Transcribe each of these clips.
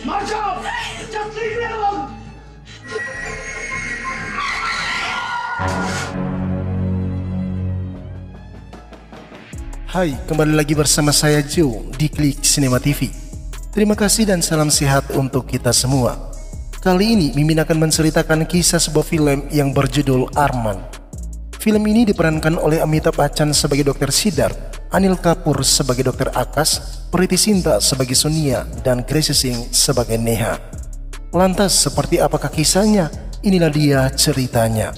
March out! Just leave me alone! Hai, kembali lagi bersama saya Joe di Klik Cinema TV. Terima kasih dan salam sehat untuk kita semua. Kali ini Mimin akan menceritakan kisah sebuah film yang berjudul Arman. Film ini diperankan oleh Amitabh Bachchan sebagai Dr. Siddharth, Anil Kapoor sebagai Dr. Akash, Preity Zinta sebagai Sonia, dan Grace Singh sebagai Neha. Lantas seperti apakah kisahnya? Inilah dia ceritanya.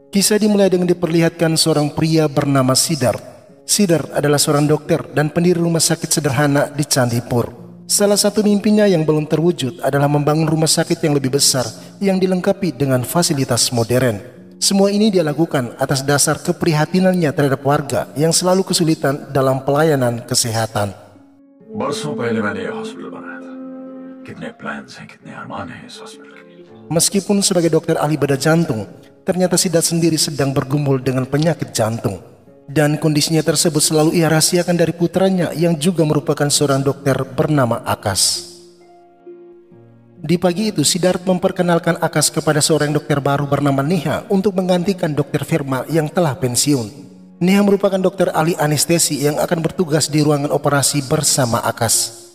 Kisah dimulai dengan diperlihatkan seorang pria bernama Siddharth. Siddharth adalah seorang dokter dan pendiri rumah sakit sederhana di Candipur. Salah satu mimpinya yang belum terwujud adalah membangun rumah sakit yang lebih besar yang dilengkapi dengan fasilitas modern. Semua ini dia lakukan atas dasar keprihatinannya terhadap warga yang selalu kesulitan dalam pelayanan kesehatan. बरसों पहले मैंने ये हॉस्पिटल बनाया था। कितने प्लान्स हैं, कितने अरमान हैं इस हॉस्पिटल के लिए। Meskipun sebagai dokter ahli bedah jantung, ternyata Siddharth sendiri sedang bergumul dengan penyakit jantung. Dan kondisinya tersebut selalu ia rahasiakan dari putranya yang juga merupakan seorang dokter bernama Akash. Di pagi itu, Siddharth memperkenalkan Akash kepada seorang dokter baru bernama Neha untuk menggantikan dokter Firma yang telah pensiun. Neha merupakan dokter ahli anestesi yang akan bertugas di ruangan operasi bersama Akash.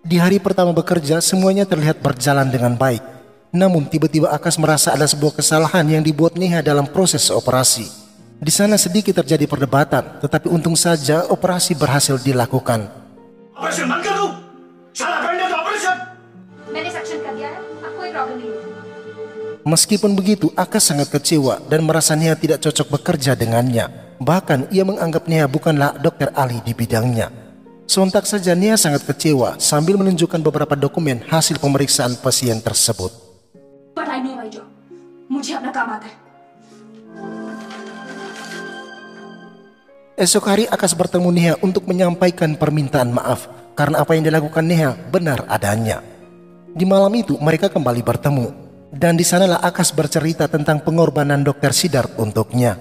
Di hari pertama bekerja, semuanya terlihat berjalan dengan baik. Namun tiba-tiba Akash merasa ada sebuah kesalahan yang dibuat Neha dalam proses operasi. Di sana sedikit terjadi perdebatan, tetapi untung saja operasi berhasil dilakukan. Operation बंद कर दूं? साला बैंड है तो ऑपरेशन! मैंने सक्शन कर दिया है, अब कोई प्रॉब्लम नहीं है। Meskipun begitu, Akash sangat kecewa dan merasa Neha tidak cocok bekerja dengannya. Bahkan ia menganggap Neha bukanlah dokter ahli di bidangnya. Sontak saja Neha sangat kecewa sambil menunjukkan beberapa dokumen hasil pemeriksaan pasien tersebut. But I know my job. मुझे अपना काम आता है। Esok hari Akash bertemu Neha untuk menyampaikan permintaan maaf karena apa yang dilakukan Neha benar adanya. Di malam itu mereka kembali bertemu dan di sanalah Akash bercerita tentang pengorbanan Dr. Siddharth untuknya,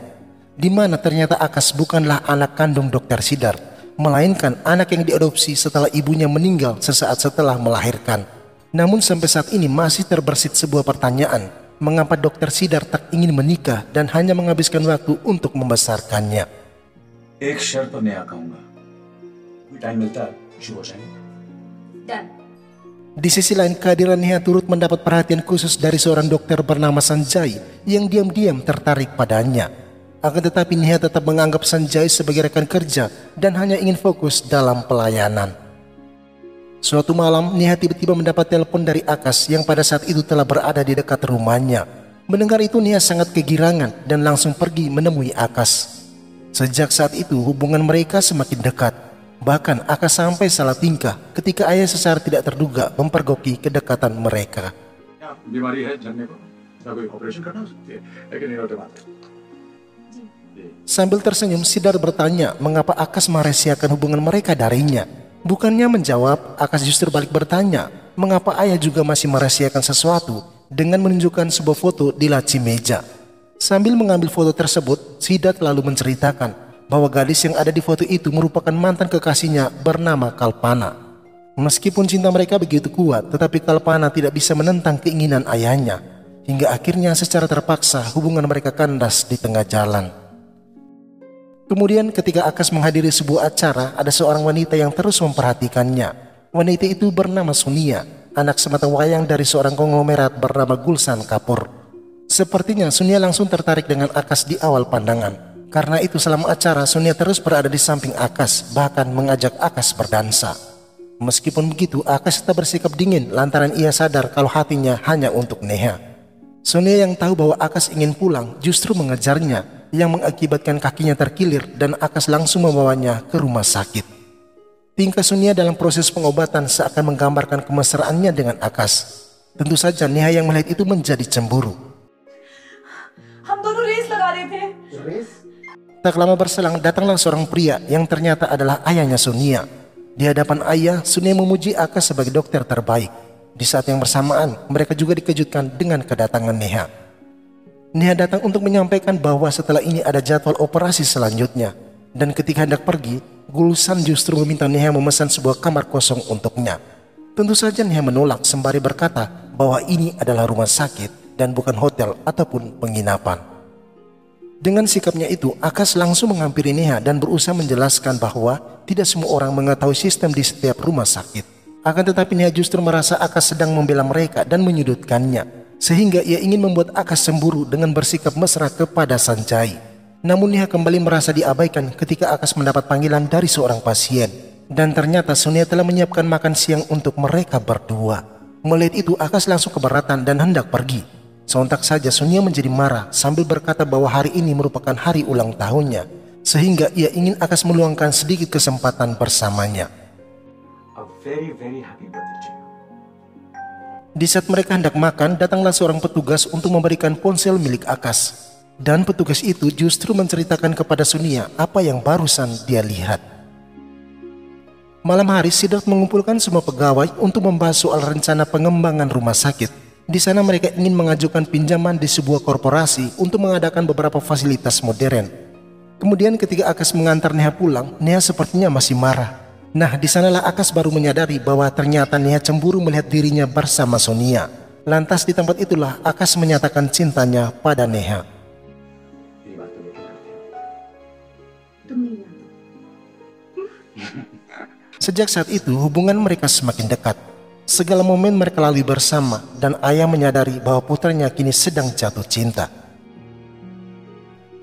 di mana ternyata Akash bukanlah anak kandung Dr. Siddharth, melainkan anak yang diadopsi setelah ibunya meninggal sesaat setelah melahirkan. Namun sampai saat ini masih terbersit sebuah pertanyaan, mengapa Dr. Siddharth tak ingin menikah dan hanya menghabiskan waktu untuk membesarkannya. एक शर्त पर मैं कहूंगा, कोई टाइम मिलता है शुरू हो जाएंगे। Done. Di sisi lain, kehadiran Neha turut mendapat perhatian khusus dari seorang dokter bernama Sanjay yang diam-diam tertarik padanya. Akan tetapi Neha tetap menganggap Sanjay sebagai rekan kerja dan hanya ingin fokus dalam pelayanan. Suatu malam, Neha tiba-tiba mendapat telepon dari Akash yang pada saat itu telah berada di dekat rumahnya. Mendengar itu Neha sangat kegirangan dan langsung pergi menemui Akash. Sejak saat itu hubungan mereka semakin dekat. Bahkan Akash sampai salah tingkah ketika ayah secara tidak terduga mempergoki kedekatan mereka. बीमारी है जानने को, ना कोई ऑपरेशन करना हो सकती है, लेकिन ये बात है। Sambil tersenyum, Siddharth bertanya mengapa Akash merahasiakan hubungan mereka darinya. Bukannya menjawab, Akash justru balik bertanya mengapa ayah juga masih merahasiakan sesuatu dengan menunjukkan sebuah foto di laci meja. Sambil mengambil foto tersebut, Siddharth lalu menceritakan bahwa gadis yang ada di foto itu merupakan mantan kekasihnya bernama Kalpana. Meskipun cinta mereka begitu kuat, tetapi Kalpana tidak bisa menentang keinginan ayahnya. Hingga akhirnya secara terpaksa hubungan mereka kandas di tengah jalan. Kemudian ketika Akash menghadiri sebuah acara, ada seorang wanita yang terus memperhatikannya. Wanita itu bernama Sonia, anak sematawayang dari seorang konglomerat bernama Gulshan Kapoor. Sepertinya Sonia langsung tertarik dengan Akash di awal pandangan. Karena itu selama acara Sonia terus berada di samping Akash, bahkan mengajak Akash berdansa. Meskipun begitu, Akash tetap bersikap dingin lantaran ia sadar kalau hatinya hanya untuk Neha. Sonia yang tahu bahwa Akash ingin pulang justru mengejarnya, yang mengakibatkan kakinya terkilir dan Akash langsung membawanya ke rumah sakit. Tingkah Sonia dalam proses pengobatan seakan menggambarkan kemesraannya dengan Akash. Tentu saja Neha yang melihat itu menjadi cemburu. हम दोनों रेस लगा रहे थे। Tak lama berselang datanglah seorang pria yang ternyata adalah ayahnya Sonia. Di hadapan ayah, Sonia memuji Akash sebagai dokter terbaik. Di saat yang bersamaan, mereka juga dikejutkan dengan kedatangan Neha. Neha datang untuk menyampaikan bahwa setelah ini ada jadwal operasi selanjutnya. Dan ketika hendak pergi, Gulsan justru meminta Neha memesan sebuah kamar kosong untuknya. Tentu saja Neha menolak sembari berkata bahwa ini adalah rumah sakit dan bukan hotel ataupun penginapan. Dengan sikapnya itu, Akash langsung menghampiri Neha dan berusaha menjelaskan bahwa tidak semua orang mengetahui sistem di setiap rumah sakit. Akan tetapi Neha justru merasa Akash sedang membela mereka dan menyudutkannya, sehingga ia ingin membuat Akash cemburu dengan bersikap mesra kepada Sanjay. Namun Neha kembali merasa diabaikan ketika Akash mendapat panggilan dari seorang pasien. Dan ternyata Sonia telah menyiapkan makan siang untuk mereka berdua. Melihat itu Akash langsung keberatan dan hendak pergi. Sontak saja Sonia menjadi marah sambil berkata bahwa hari ini merupakan hari ulang tahunnya, sehingga ia ingin Akash meluangkan sedikit kesempatan bersamanya. A very, very happy birthday to you. Di saat mereka hendak makan, datanglah seorang petugas untuk memberikan ponsel milik Akash. Dan petugas itu justru menceritakan kepada Sonia apa yang barusan dia lihat. Malam hari, Siddharth mengumpulkan semua pegawai untuk membahas soal rencana pengembangan rumah sakit. Di sana mereka ingin mengajukan pinjaman di sebuah korporasi untuk mengadakan beberapa fasilitas modern. Kemudian ketika Akash mengantar Neha pulang, Neha sepertinya masih marah. Nah, di sanalah Akash baru menyadari bahwa ternyata Neha cemburu melihat dirinya bersama Sonia. Lantas di tempat itulah Akash menyatakan cintanya pada Neha. Sejak saat itu hubungan mereka semakin dekat. Segala momen mereka lalui bersama dan ayah menyadari bahwa putranya kini sedang jatuh cinta.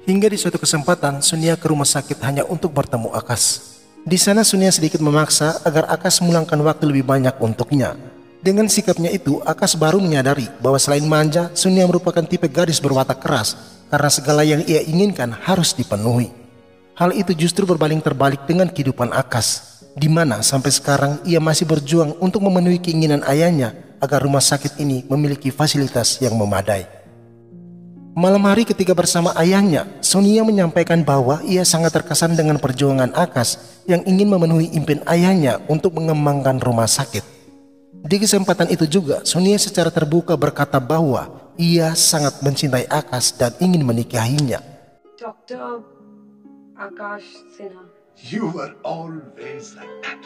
Hingga di suatu kesempatan Sonia ke rumah sakit hanya untuk bertemu Akash. Di sana Sonia sedikit memaksa agar Akash meluangkan waktu lebih banyak untuknya. Dengan sikapnya itu, Akash baru menyadari bahwa selain manja, Sonia merupakan tipe gadis berwatak keras karena segala yang ia inginkan harus dipenuhi. Hal itu justru berbanding terbalik dengan kehidupan Akash, di mana sampai sekarang ia masih berjuang untuk memenuhi keinginan ayahnya agar rumah sakit ini memiliki fasilitas yang memadai. Malam hari ketika bersama ayahnya, Sonia menyampaikan bahwa ia sangat terkesan dengan perjuangan Akash yang ingin memenuhi impian ayahnya untuk mengembangkan rumah sakit. Di kesempatan itu juga, Sonia secara terbuka berkata bahwa ia sangat mencintai Akash dan ingin menikahinya. Dr. Akash Sinha. You were always like that.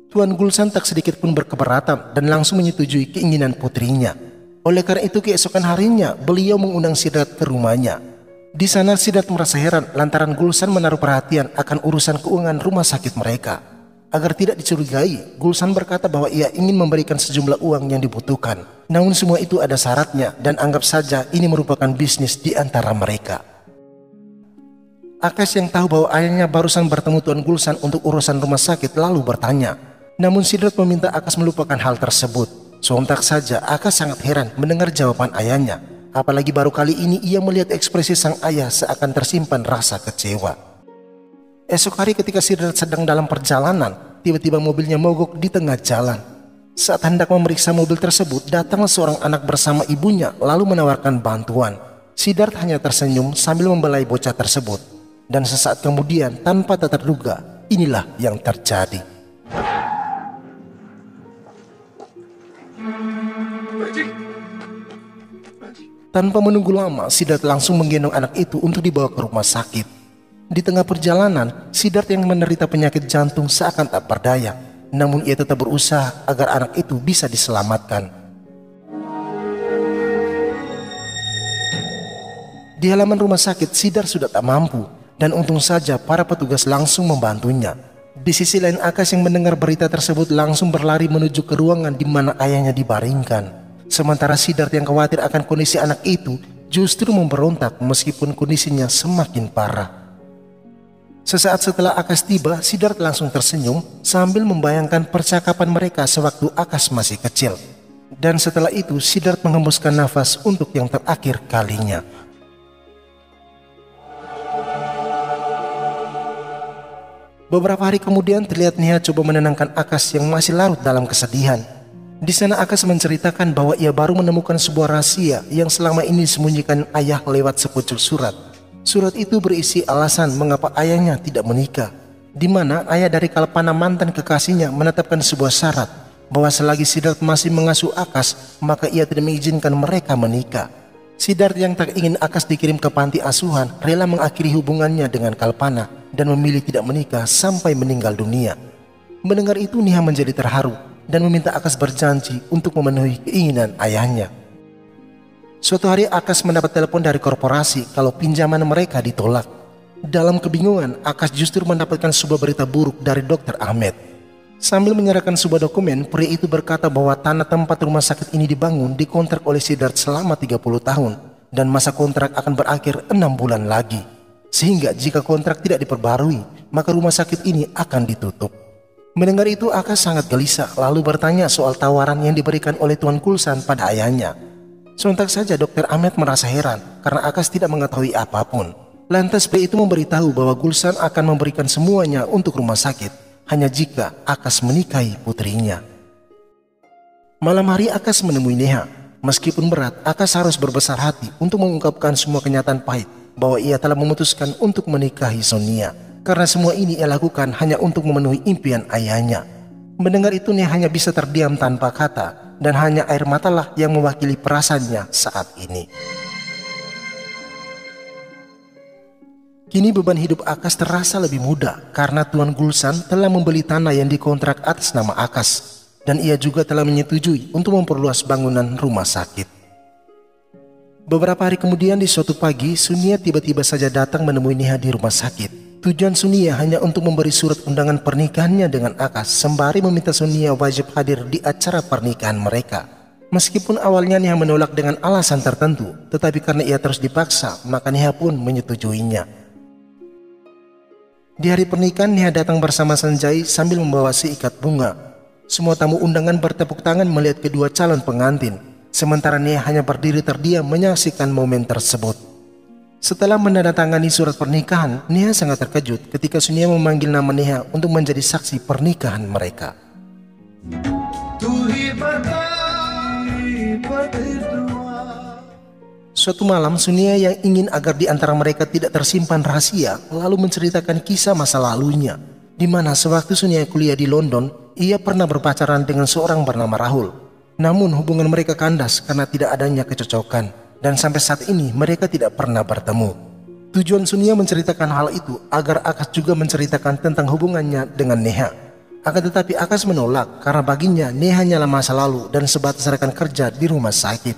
Tuan Gulsan tak sedikit pun berkeberatan dan langsung menyetujui keinginan putrinya. Oleh karena itu keesokan harinya beliau mengundang Siddharth ke rumahnya. Di sana Siddharth merasa heran lantaran Gulsan menaruh perhatian akan urusan keuangan rumah sakit mereka. Agar tidak dicurigai, Gulsan berkata bahwa ia ingin memberikan sejumlah uang yang dibutuhkan. Namun semua itu ada syaratnya dan anggap saja ini merupakan bisnis di antara mereka. Akash yang tahu bahwa ayahnya barusan bertemu Tuan Gulsan untuk urusan rumah sakit lalu bertanya. Namun Siddharth meminta Akash melupakan hal tersebut. Sontak saja Akash sangat heran mendengar jawaban ayahnya. Apalagi baru kali ini ia melihat ekspresi sang ayah seakan tersimpan rasa kecewa. Esok hari ketika Siddharth sedang dalam perjalanan, tiba-tiba mobilnya mogok di tengah jalan. Saat hendak memeriksa mobil tersebut, datanglah seorang anak bersama ibunya lalu menawarkan bantuan. Siddharth hanya tersenyum sambil membelai bocah tersebut. Dan sesaat kemudian tanpa tak terduga, inilah yang terjadi. Tanpa menunggu lama, Siddharth langsung menggendong anak itu untuk dibawa ke rumah sakit. Di tengah perjalanan, Siddharth yang menderita penyakit jantung seakan tak berdaya. Namun ia tetap berusaha agar anak itu bisa diselamatkan. Di halaman rumah sakit, Siddharth sudah tak mampu. Dan untung saja para petugas langsung membantunya. Di sisi lain Akash yang mendengar berita tersebut langsung berlari menuju ke ruangan di mana ayahnya dibaringkan. Sementara Siddharth yang khawatir akan kondisi anak itu justru memberontak meskipun kondisinya semakin parah. Sesaat setelah Akash tiba, Siddharth langsung tersenyum sambil membayangkan percakapan mereka sewaktu Akash masih kecil. Dan setelah itu Siddharth menghembuskan nafas untuk yang terakhir kalinya. Beberapa hari kemudian terlihat Neha coba menenangkan Akash yang masih larut dalam kesedihan. Di sana Akash menceritakan bahwa ia baru menemukan sebuah rahasia yang selama ini disembunyikan ayah lewat sepucuk surat. Surat itu berisi alasan mengapa ayahnya tidak menikah, di mana ayah dari Kalpana mantan kekasihnya menetapkan sebuah syarat bahwa selagi Siddharth masih mengasuh Akash, maka ia tidak mengizinkan mereka menikah. Siddharth yang tak ingin Akash dikirim ke panti asuhan rela mengakhiri hubungannya dengan Kalpana dan memilih tidak menikah sampai meninggal dunia. Mendengar itu Neha menjadi terharu dan meminta Akash berjanji untuk memenuhi keinginan ayahnya. Suatu hari Akash mendapat telepon dari korporasi kalau pinjaman mereka ditolak. Dalam kebingungan, Akash justru mendapatkan sebuah berita buruk dari Dr. Ahmed. Sambil menyerahkan sebuah dokumen, pria itu berkata bahwa tanah tempat rumah sakit ini dibangun dikontrak oleh Siddharth selama 30 tahun dan masa kontrak akan berakhir 6 bulan lagi. Sehingga jika kontrak tidak diperbarui, maka rumah sakit ini akan ditutup. Mendengar itu Akash sangat gelisah lalu bertanya soal tawaran yang diberikan oleh Tuan Kulsan pada ayahnya. Sontak saja Dr. Ahmed merasa heran karena Akash tidak mengetahui apapun. Lantas pria itu memberitahu bahwa Gulsan akan memberikan semuanya untuk rumah sakit hanya jika Akash menikahi putrinya. Malam hari Akash menemui Neha. Meskipun berat, Akash harus berbesar hati untuk mengungkapkan semua kenyataan pahit bahwa ia telah memutuskan untuk menikahi Sonia. Karena semua ini ia lakukan hanya untuk memenuhi impian ayahnya. Mendengar itu Neha hanya bisa terdiam tanpa kata dan hanya air matalah yang mewakili perasaannya saat ini. Kini beban hidup Akash terasa lebih mudah karena Tuan Gulsan telah membeli tanah yang dikontrak atas nama Akash dan ia juga telah menyetujui untuk memperluas bangunan rumah sakit. Beberapa hari kemudian di suatu pagi, Sunia tiba-tiba saja datang menemui Neha di rumah sakit. Tujuan Sunia hanya untuk memberi surat undangan pernikahannya dengan Akash sembari meminta Sunia wajib hadir di acara pernikahan mereka. Meskipun awalnya Neha menolak dengan alasan tertentu, tetapi karena ia terus dipaksa, maka Neha pun menyetujuinya. Di hari pernikahan Neha datang bersama Sanjay sambil membawa seikat bunga. Semua tamu undangan bertepuk tangan melihat kedua calon pengantin, sementara Neha hanya berdiri terdiam menyaksikan momen tersebut. Setelah menandatangani surat pernikahan, Neha sangat terkejut ketika Sunia memanggil nama Neha untuk menjadi saksi pernikahan mereka. Suatu malam Sunia yang ingin agar di antara mereka tidak tersimpan rahasia lalu menceritakan kisah masa lalunya, di mana sewaktu Sunia kuliah di London, ia pernah berpacaran dengan seorang bernama Rahul. Namun hubungan mereka kandas karena tidak adanya kecocokan dan sampai saat ini mereka tidak pernah bertemu. Tujuan Sunia menceritakan hal itu agar Akash juga menceritakan tentang hubungannya dengan Neha. Akan tetapi Akash menolak karena baginya Neha hanyalah masa lalu dan sebatas rekan kerja di rumah sakit.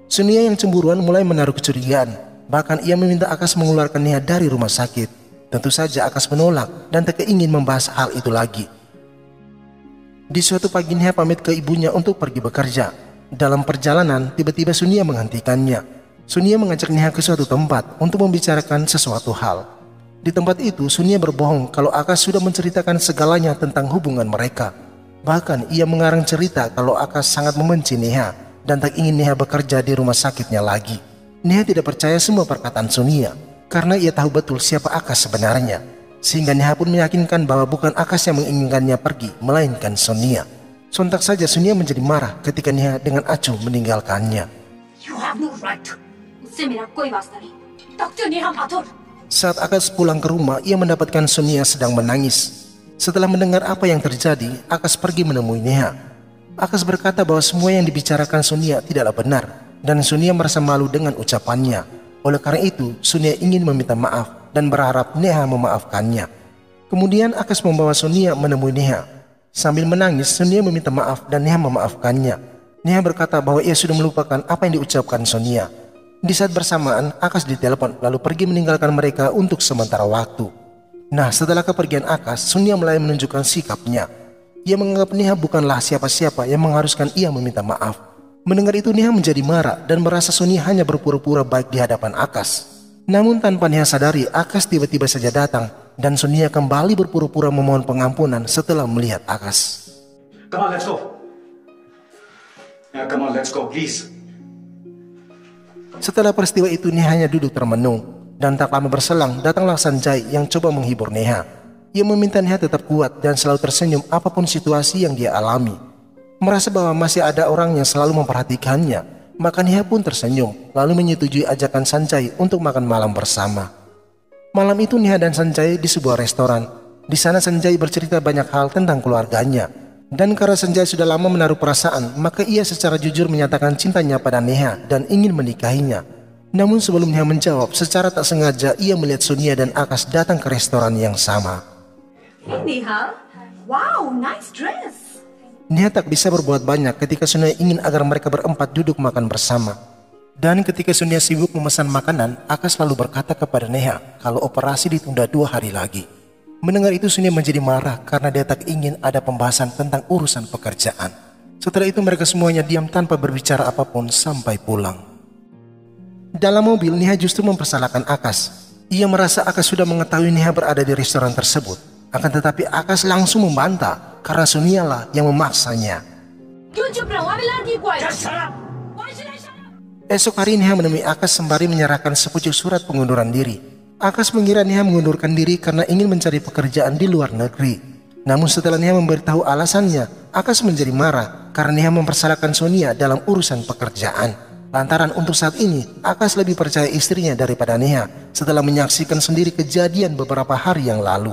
Sunia yang cemburuan mulai menaruh kecurigaan. Bahkan ia meminta Akash mengeluarkan Neha dari rumah sakit. Tentu saja Akash menolak dan tak ingin membahas hal itu lagi. Di suatu pagi Neha pamit ke ibunya untuk pergi bekerja. Dalam perjalanan tiba-tiba Sunia menghentikannya. Sunia mengajak Neha ke suatu tempat untuk membicarakan sesuatu hal. Di tempat itu Sunia berbohong kalau Akash sudah menceritakan segalanya tentang hubungan mereka. Bahkan ia mengarang cerita kalau Akash sangat membenci Neha dan tak ingin Neha bekerja di rumah sakitnya lagi. Neha tidak percaya semua perkataan Sunia karena ia tahu betul siapa Akash sebenarnya. Sehingga Neha pun meyakinkan bahwa bukan Akash yang menginginkannya pergi, melainkan Sonia. Sontak saja Sunia menjadi marah ketika Neha dengan acuh meninggalkannya. You have no right. मुझसे मेरा कोई वास्ता नहीं. Doctor Neha Mathur. Saat Akash pulang ke rumah, ia mendapatkan Sonia sedang menangis. Setelah mendengar apa yang terjadi, Akash pergi menemui Neha. Akash berkata bahwa semua yang dibicarakan Sonia tidaklah benar dan Sonia merasa malu dengan ucapannya. Oleh karena itu, Sonia ingin meminta maaf dan berharap Neha memaafkannya. Kemudian Akash membawa Sonia menemui Neha. Sambil menangis, Sonia meminta maaf dan Neha memaafkannya. Neha berkata bahwa ia sudah melupakan apa yang diucapkan Sonia. Di saat bersamaan, Akash ditelepon lalu pergi meninggalkan mereka untuk sementara waktu. Nah, setelah kepergian Akash, Sonia mulai menunjukkan sikapnya. Ia menganggap Neha bukanlah siapa-siapa yang mengharuskan ia meminta maaf. Mendengar itu Neha menjadi marah dan merasa Sonia hanya berpura-pura baik di hadapan Akash. Namun tanpa Neha sadari, Akash tiba-tiba saja datang dan Sonia kembali berpura-pura memohon pengampunan setelah melihat Akash. Come on, let's go. Yeah, come on, let's go, please. Setelah peristiwa itu Neha hanya duduk termenung dan tak lama berselang datanglah Sanjay yang coba menghibur Neha. Ia meminta Neha tetap kuat dan selalu tersenyum apapun situasi yang dia alami. Merasa bahwa masih ada orang yang selalu memperhatikannya, maka Neha pun tersenyum lalu menyetujui ajakan Sanjay untuk makan malam bersama. Malam itu Neha dan Sanjay di sebuah restoran. Di sana Sanjay bercerita banyak hal tentang keluarganya. Dan karena Sanjay sudah lama menaruh perasaan, maka ia secara jujur menyatakan cintanya pada Neha dan ingin menikahinya. Namun sebelum Neha menjawab, secara tak sengaja ia melihat Sonia dan Akash datang ke restoran yang sama. Hey Neha, wow, nice dress. Neha tak bisa berbuat banyak ketika Sonia ingin agar mereka berempat duduk makan bersama. Dan ketika Sonia sibuk memesan makanan, Akash selalu berkata kepada Neha kalau operasi ditunda 2 hari lagi. Mendengar itu Sonia menjadi marah karena dia tak ingin ada pembahasan tentang urusan pekerjaan. Setelah itu mereka semuanya diam tanpa berbicara apapun sampai pulang. Dalam mobil, Neha justru mempersalahkan Akash. Ia merasa Akash sudah mengetahui Neha berada di restoran tersebut. Akan tetapi Akash langsung membantah karena Sonia lah yang memaksanya. Esok hari Neha menemui Akash sembari menyerahkan sepucuk surat pengunduran diri. Akash mengira Neha mengundurkan diri karena ingin mencari pekerjaan di luar negeri. Namun setelah Neha memberitahu alasannya, Akash menjadi marah karena Neha mempersalahkan Sonia dalam urusan pekerjaan. Lantaran untuk saat ini, Akash lebih percaya istrinya daripada Neha setelah menyaksikan sendiri kejadian beberapa hari yang lalu.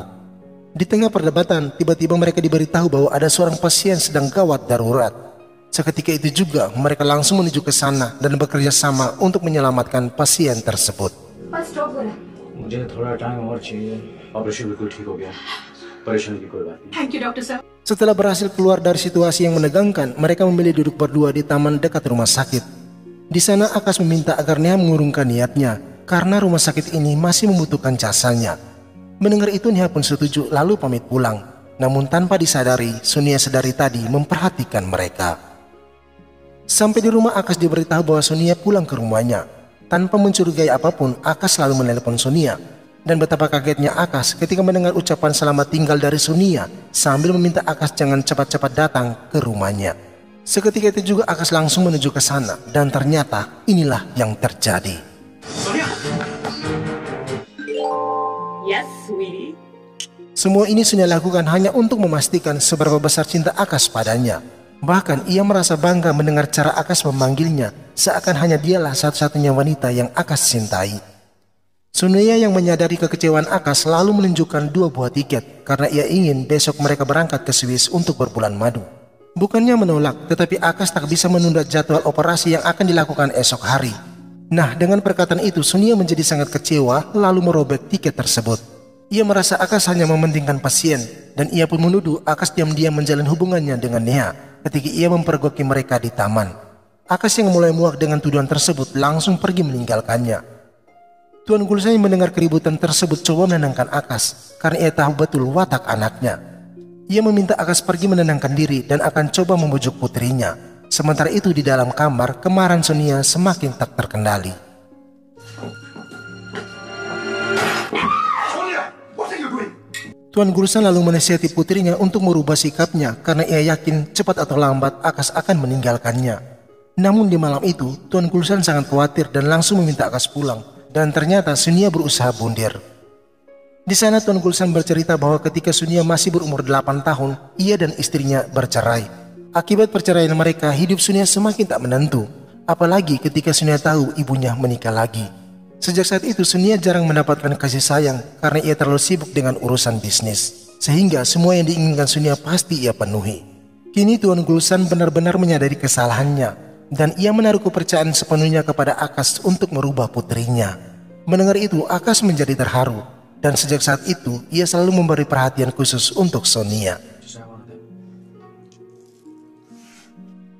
Di tengah perdebatan, tiba-tiba mereka diberitahu bahwa ada seorang pasien sedang gawat darurat. Seketika itu juga, mereka langsung menuju ke sana dan bekerja sama untuk menyelamatkan pasien tersebut. मुझे थोड़ा टाइम और चाहिए ऑपरेशन बिल्कुल ठीक हो गया परेशानी की कोई बात नहीं Thank you, Dr. Sir. Setelah berhasil keluar dari situasi yang menegangkan, mereka memilih duduk berdua di taman dekat rumah sakit. Di sana Akash meminta agar Neha mengurungkan niatnya karena rumah sakit ini masih membutuhkan jasanya. Mendengar itu Neha pun setuju lalu pamit pulang. Namun tanpa disadari, Sonia sedari tadi memperhatikan mereka. Sampai di rumah Akash diberitahu bahwa Sonia pulang ke rumahnya. Tanpa mencurigai apapun, Akash selalu menelepon Sonia. Dan betapa kagetnya Akash ketika mendengar ucapan selamat tinggal dari Sonia sambil meminta Akash jangan cepat-cepat datang ke rumahnya. Seketika itu juga Akash langsung menuju ke sana dan ternyata inilah yang terjadi. Sonia Yes, sweetie. Semua ini Sonia lakukan hanya untuk memastikan seberapa besar cinta Akash padanya. Bahkan ia merasa bangga mendengar cara Akash memanggilnya, seakan hanya dialah satu-satunya wanita yang Akash cintai. Sonia yang menyadari kekecewaan Akash lalu menunjukkan 2 buah tiket karena ia ingin besok mereka berangkat ke Swiss untuk berbulan madu. Bukannya menolak, tetapi Akash tak bisa menunda jadwal operasi yang akan dilakukan esok hari. Nah, dengan perkataan itu Sonia menjadi sangat kecewa lalu merobek tiket tersebut. Ia merasa Akash hanya mementingkan pasien dan ia pun menuduh Akash diam-diam menjalin hubungannya dengan Neha ketika ia mempergoki mereka di taman. Akash yang mulai muak dengan tuduhan tersebut langsung pergi meninggalkannya. Tuan Gulshan yang mendengar keributan tersebut coba menenangkan Akash karena ia tahu betul watak anaknya. Ia meminta Akash pergi menenangkan diri dan akan coba membujuk putrinya. Sementara itu di dalam kamar, kemarahan Sonia semakin tak terkendali. Tuan Gulshan lalu menasihati putrinya untuk merubah sikapnya karena ia yakin cepat atau lambat Akash akan meninggalkannya. Namun di malam itu, Tuan Gulshan sangat khawatir dan langsung meminta Akash pulang. Dan ternyata Sonia berusaha bundir. Di sana Tuan Gulshan bercerita bahwa ketika Sonia masih berumur 8 tahun, ia dan istrinya bercerai. Akibat perceraian mereka, hidup Sonia semakin tak menentu. Apalagi ketika Sonia tahu ibunya menikah lagi. Sejak saat itu Sonia jarang mendapatkan kasih sayang karena ia terlalu sibuk dengan urusan bisnis. Sehingga semua yang diinginkan Sonia pasti ia penuhi. Kini Tuan Gulshan benar-benar menyadari kesalahannya. Dan ia menaruh kepercayaan sepenuhnya kepada Akash untuk merubah putrinya. Mendengar itu Akash menjadi terharu. Dan sejak saat itu ia selalu memberi perhatian khusus untuk Sonia.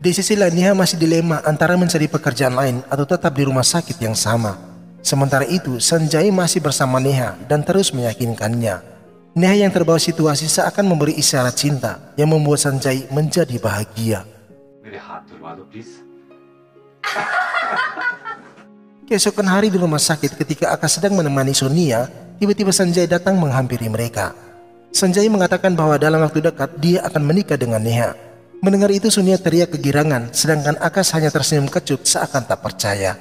Di sisi lain Neha masih dilema antara mencari pekerjaan lain atau tetap di rumah sakit yang sama. Sementara itu Sanjay masih bersama Neha dan terus meyakinkannya. Neha yang terbawa situasi seakan memberi isyarat cinta yang membuat Sanjay menjadi bahagia. मेरे हाथ धुलवा दो please Keesokan hari di rumah sakit ketika Akash sedang menemani Sonia, tiba-tiba Sanjay datang menghampiri mereka. Sanjay mengatakan bahwa dalam waktu dekat dia akan menikah dengan Neha. Mendengar itu Sonia teriak kegirangan, sedangkan Akash hanya tersenyum kecut seakan tak percaya.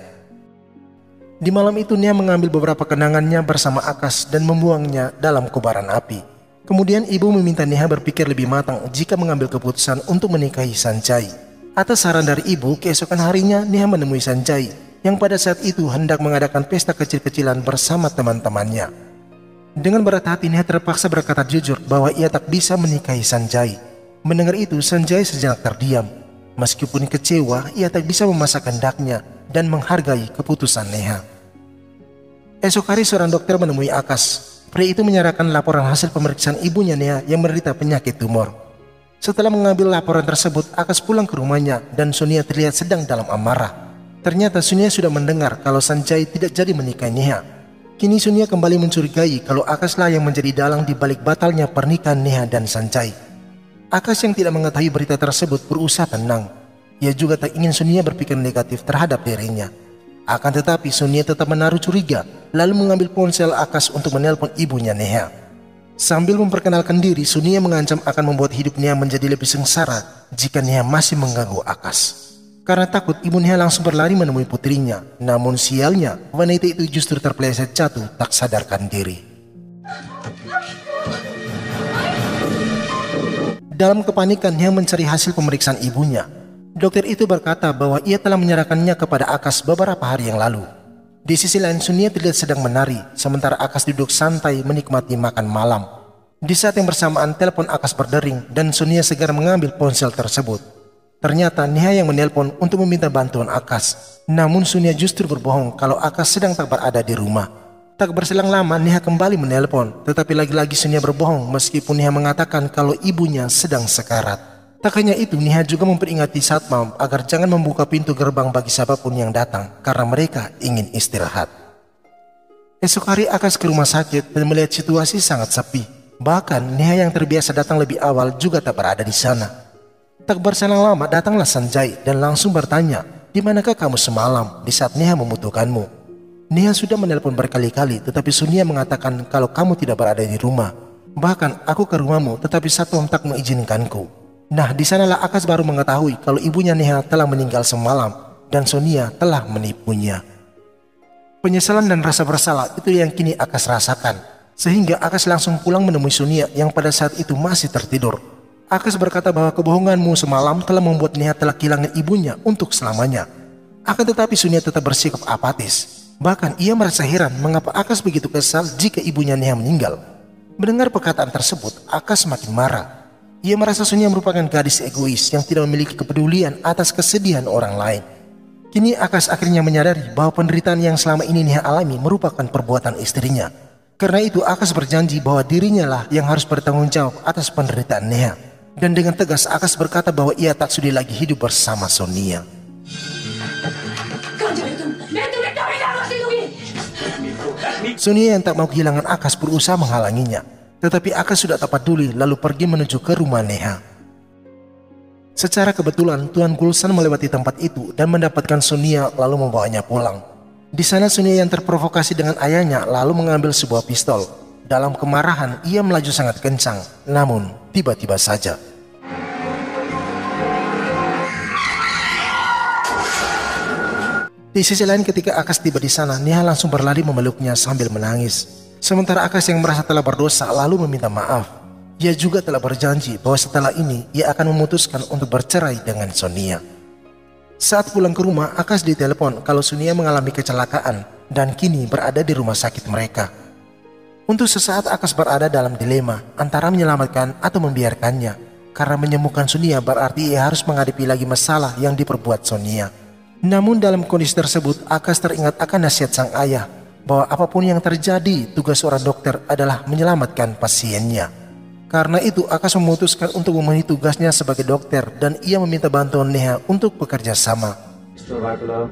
Di malam itu Neha mengambil beberapa kenangannya bersama Akash dan membuangnya dalam kobaran api. Kemudian ibu meminta Neha berpikir lebih matang jika mengambil keputusan untuk menikahi Sanjay. Atas saran dari ibu, keesokan harinya Neha menemui Sanjay yang pada saat itu hendak mengadakan pesta kecil-kecilan bersama teman-temannya. Dengan berat hati Neha terpaksa berkata jujur bahwa ia tak bisa menikahi Sanjay. Mendengar itu Sanjay sejenak terdiam. Meskipun kecewa, ia tak bisa memaksa kehendaknya dan menghargai keputusan Neha. Esok hari seorang dokter menemui Akash. Pria itu menyerahkan laporan hasil pemeriksaan ibunya Neha yang menderita penyakit tumor. Setelah mengambil laporan tersebut, Akash pulang ke rumahnya dan Sonia terlihat sedang dalam amarah. Ternyata Sonia sudah mendengar kalau Sanjay tidak jadi menikahi Neha. Kini Sonia kembali mencurigai kalau Akash lah yang menjadi dalang di balik batalnya pernikahan Neha dan Sanjay. Akash yang tidak mengetahui berita tersebut berusaha tenang. Ia juga tak ingin Sonia berpikir negatif terhadap dirinya. Akan tetapi Sonia tetap menaruh curiga, lalu mengambil ponsel Akash untuk menelpon ibunya Neha. Sambil memperkenalkan diri, Sonia mengancam akan membuat hidup Neha menjadi lebih sengsara jika Neha masih mengganggu Akash. Karena takut, ibu Neha langsung berlari menemui putrinya. Namun sialnya, wanita itu justru terpeleset jatuh tak sadarkan diri. Dalam kepanikan, Neha mencari hasil pemeriksaan ibunya. Dokter itu berkata bahwa ia telah menyerahkannya kepada Akash beberapa hari yang lalu. Di sisi lain, Sonia terlihat sedang menari, sementara Akash duduk santai menikmati makan malam. Di saat yang bersamaan, telepon Akash berdering dan Sonia segera mengambil ponsel tersebut. Ternyata Neha yang menelpon untuk meminta bantuan Akash. Namun Sonia justru berbohong kalau Akash sedang tak berada di rumah. Tak berselang lama, Neha kembali menelpon, tetapi lagi-lagi Sonia berbohong meskipun Neha mengatakan kalau ibunya sedang sekarat. Tak hanya itu, Neha juga memperingati satpam agar jangan membuka pintu gerbang bagi siapapun yang datang karena mereka ingin istirahat. Esok hari Akash ke rumah sakit dan melihat situasi sangat sepi. Bahkan Neha yang terbiasa datang lebih awal juga tak berada di sana. Tak berselang lama datanglah Sanjay dan langsung bertanya, "Di manakah kamu semalam?" di saat Neha membutuhkanmu. Neha sudah menelpon berkali-kali, tetapi Sonia mengatakan kalau kamu tidak berada di rumah. Bahkan aku ke rumahmu, tetapi satpam tak mengizinkanku. Nah, di sanalah Akash baru mengetahui kalau ibunya Neha telah meninggal semalam dan Sonia telah menipunya. Penyesalan dan rasa bersalah itu yang kini Akash rasakan, sehingga Akash langsung pulang menemui Sonia yang pada saat itu masih tertidur. Akash berkata bahwa kebohonganmu semalam telah membuat Neha telah kehilangan ibunya untuk selamanya. Akan tetapi Sonia tetap bersikap apatis. Bahkan ia merasa heran mengapa Akash begitu kesal jika ibunya Neha meninggal. Mendengar perkataan tersebut, Akash makin marah. Ia merasa Sonia merupakan gadis egois yang tidak memiliki kepedulian atas kesedihan orang lain. Kini Akash akhirnya menyadari bahwa penderitaan yang selama ini Neha alami merupakan perbuatan istrinya. Karena itu Akash berjanji bahwa dirinya lah yang harus bertanggung jawab atas penderitaan Neha. Dan dengan tegas Akash berkata bahwa ia tak sudi lagi hidup bersama Sonia. Sonia yang tak mau kehilangan Akash berusaha menghalanginya. Tetapi Akash sudah tak peduli lalu pergi menuju ke rumah Neha. Secara kebetulan Tuan Gulsan melewati tempat itu dan mendapatkan Sonia lalu membawanya pulang. Di sana Sonia yang terprovokasi dengan ayahnya lalu mengambil sebuah pistol. Dalam kemarahan ia melaju sangat kencang, namun tiba-tiba saja di sisi lain ketika Akash tiba di sana, Neha langsung berlari memeluknya sambil menangis. Sementara Akash yang merasa telah berdosa lalu meminta maaf. Ia juga telah berjanji bahwa setelah ini ia akan memutuskan untuk bercerai dengan Sonia. Saat pulang ke rumah, Akash ditelepon kalau Sonia mengalami kecelakaan dan kini berada di rumah sakit mereka. Untuk sesaat Akash berada dalam dilema antara menyelamatkan atau membiarkannya. Karena menyembuhkan Sonia berarti ia harus menghadapi lagi masalah yang diperbuat Sonia. Namun dalam kondisi tersebut Akash teringat akan nasihat sang ayah bahwa apapun yang terjadi, tugas seorang dokter adalah menyelamatkan pasiennya. Karena itu Akash memutuskan untuk memenuhi tugasnya sebagai dokter dan ia meminta bantuan Neha untuk bekerja sama. Mr. Vakula,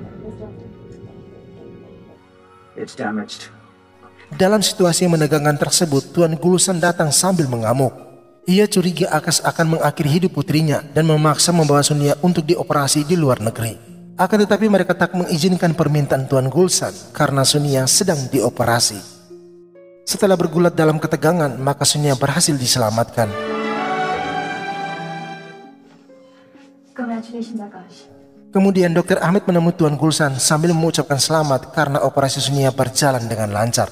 it's damaged. Dalam situasi yang menegangkan tersebut, Tuan Gulsan datang sambil mengamuk. Ia curiga Akash akan mengakhiri hidup putrinya dan memaksa membawa Sonia untuk dioperasi di luar negeri. Akan tetapi mereka tak mengizinkan permintaan Tuan Gulsan karena Sonia sedang dioperasi. Setelah bergulat dalam ketegangan, maka Sonia berhasil diselamatkan. Congratulations, Akash. Kemudian Dr. Ahmed menemui Tuan Gulsan sambil mengucapkan selamat karena operasi Sonia berjalan dengan lancar.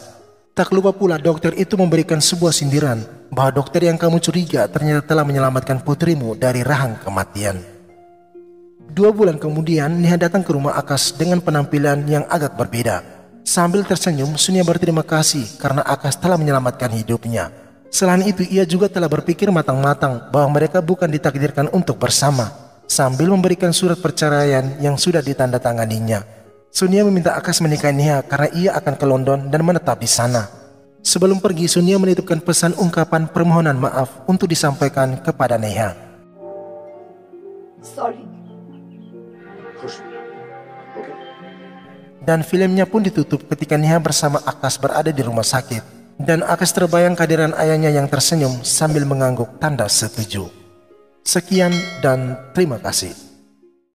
Tak lupa pula dokter itu memberikan sebuah sindiran bahwa dokter yang kamu curiga ternyata telah menyelamatkan putrimu dari rahang kematian. 2 bulan kemudian Neha datang ke rumah Akash dengan penampilan yang agak berbeda. Sambil tersenyum, Sonia berterima kasih karena Akash telah menyelamatkan hidupnya. Selain itu ia juga telah berpikir matang-matang bahwa mereka bukan ditakdirkan untuk bersama, sambil memberikan surat perceraian yang sudah ditandatanganinya. Sonia meminta Akash menikahi Neha karena ia akan ke London dan menetap di sana. Sebelum pergi, Sonia menitipkan pesan ungkapan permohonan maaf untuk disampaikan kepada Neha. Sorry. Dan filmnya pun ditutup ketika Neha bersama Akash berada di rumah sakit. Dan Akash terbayang kehadiran ayahnya yang tersenyum sambil mengangguk tanda setuju. Sekian dan terima kasih.